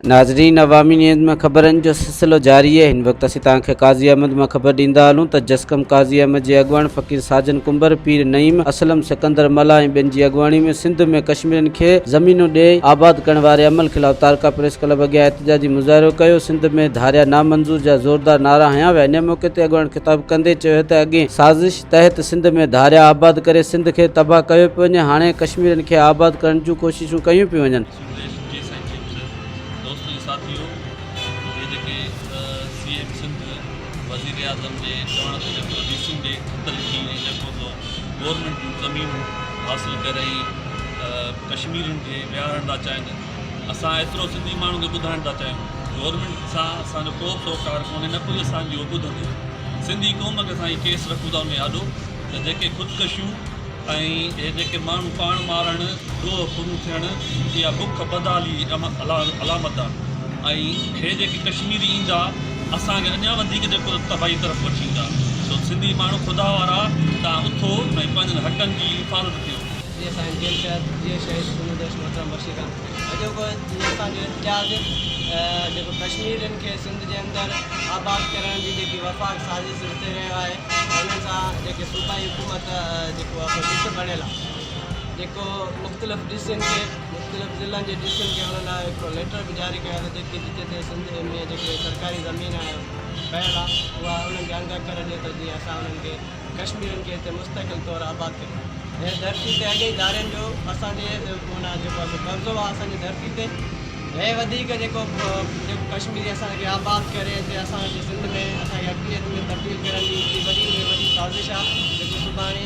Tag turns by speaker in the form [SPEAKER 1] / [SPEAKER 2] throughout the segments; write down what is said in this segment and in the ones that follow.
[SPEAKER 1] नाज़रीन, अवामी न्यूज़ में ख़बरनि जो सिलसिलो जारी है। हिन वक्त असीं तव्हांखे काज़ी अहमद में ख़बर ॾींदा हलूं त जस्कम काज़ी अहमद जे अॻुवाण फ़कीर साजन कुंबर, पीर नईम असलम सिकंदर मला ऐं ॿियनि जी अॻुवाणी में सिंध में कश्मीरियुनि खे ज़मीनूं ॾे आबाद करण वारे अमल ख़िलाफ़ तारका प्रेस क्लब अॻियां एहतजाजी मुज़ाहिरो कयो। सिंध में धारिया नामंज़ूर जा ज़ोरदार नारा हंया विया। इन मौक़े ते अॻुवाण ख़िताब कंदे चयो त अॻे साज़िश तहत सिंध में धारिया आबाद करे सिंध खे तबाह कयो पियो वञे, हाणे कश्मीरियुनि खे आबाद करण जूं कोशिशूं कयूं पियूं वञनि।
[SPEAKER 2] साथियों, ये जेके CM सिंध वज़ीर आज़म जे चवण ते जेको डीसी जे तरीक़ी ऐं जेको गवर्नमेंट जूं ज़मीनूं हासिल करे कश्मीरियुनि खे विहारण था चाहिनि, असां एतिरो सिंधी माण्हुनि खे ॿुधाइण था चाहियूं। गवर्नमेंट सां असांजो को सरोकार कोन्हे, न कोई असांजी उहो ॿुधंदी। सिंधी क़ौम खे असां केस रखूं था उन ॾाढो त जेके ख़ुदकशियूं ऐं इहे जेके माण्हू पाण मारणु, ॾोह पूरो थियणु, इहा बुख बदाली अलामत आहे। ऐं हे जेके कश्मीरी ईंदा असांखे अञा वधीक जेको तबाही तरफ़ वठी ईंदा। सो सिंधी माण्हू ख़ुदा वारा, तव्हां उथो ऐं पंहिंजनि हक़नि जी हिफ़ाज़त कयो।
[SPEAKER 3] जी असांजे अॼोको असांजो इम्तियाज़ जेको कश्मीरियुनि खे सिंध जे अंदरि आबाद करण जी जेकी वफ़ाक़ साज़िश थी रहियो आहे, हुन सां जेके सूबाई हुकूमत जेको आहे हिकु बणियल आहे, जेको मुख़्तलिफ़ डिस्ट्रिक्टनि खे मुख़्तलिफ़ ज़िलनि जे डिस्ट्रिक्टनि खे हुन लाइ हिकिड़ो लेटर बि जारी कयो आहे जेकी जिते सिंध में जेके सरकारी ज़मीन आहे पयल आहे उहा उन्हनि खे अंग करे ॾिए त जीअं असां उन्हनि खे कश्मीरियुनि खे हिते मुस्तक़िल तौरु आबाद कयूं। ऐं धरती ते अॻे ई धारियुनि जो असांजे हुन जेको आहे कब्ज़ो आहे असांजी धरती ते। हे वधीक जेको कश्मीरी असांखे आबाद करे हिते असांजे सिंध में असांखे अक़लियत में तब्दील करण जी वॾी में वॾी साज़िश आहे, जेको सुभाणे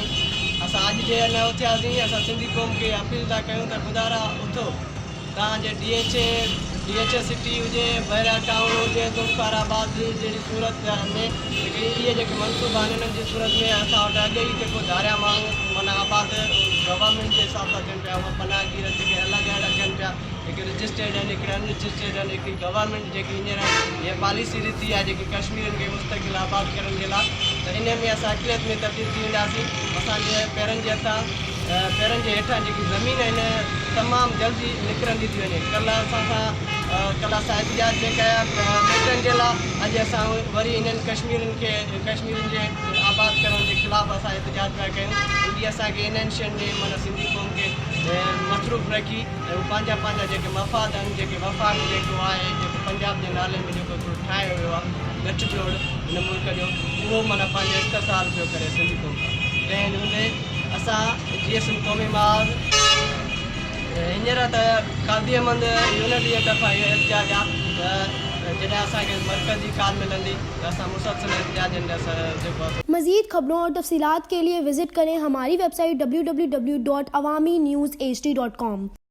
[SPEAKER 3] असां अॼु जे न उथियासीं। असां सिंधी क़ौम खे अपील था कयूं त ख़ुदारा उथो, तव्हांजे DH सिटी हुजे, बहरिया टाउन हुजे, ज़ुल्फ़ाराबाद जहिड़ी सूरत में इहे जेके मनसूबा आहिनि हिननि जी सूरत में असां वटि अॻे ई जेको धारिया माण्हू माना आबाद गवर्नमेंट जे हिसाब सां थियनि पिया, उहा पनाहगीर जेके अलॻि अलॻि थियनि पिया, हिकिड़े रजिस्टर्ड आहिनि, हिकिड़े अनरजिस्टर्ड आहिनि। हिकिड़ी गवर्नमेंट जेकी हींअर इहा पॉलिसी रीति आहे जेकी कश्मीरियुनि खे मुस्तक़िल आबाद करण जे लाइ, त इन में असां अक़लियत में तब्दील थी वेंदासीं। असांजे पेरनि जे हेठां जेकी ज़मीन आहिनि तमामु जल्दी निकिरंदी थी वञे। कल्ह असां एहतिजाज में कया ॿेटनि जे लाइ, अॼु असां वरी इन्हनि कश्मीरियुनि जे आबाद करण जे ख़िलाफ़ु असां एहतिजाज पिया कयूं। इहे असांखे इन्हनि शयुनि ॾे माना सिंधी क़ौम खे मसरूफ़ रखी ऐं पंहिंजा जेके मफ़ाद आहिनि, जेके वफ़ाक़ जेको आहे जेको पंजाब जे नाले में जेको ठाहियो वियो आहे गठजोड़ हिन मुल्क जो, उहो माना पंहिंजो इस्तेसाल पियो करे सिंधी क़ौम खां। तंहिं नमूने असां GSM क़ौमी महाज़ हींअर त काज़ी अहमद यूनिटी जे तरफ़ां इहो एहतिजाज आहे त जॾहिं असांखे मरकज़ी कार मिलंदी त असां मुसलसल एहतिजाजनि जेको आहे।
[SPEAKER 4] मज़ीद खबरों और तफसीलात के लिए विजिट करें हमारी वेबसाइट www.awamiNewsHD.com।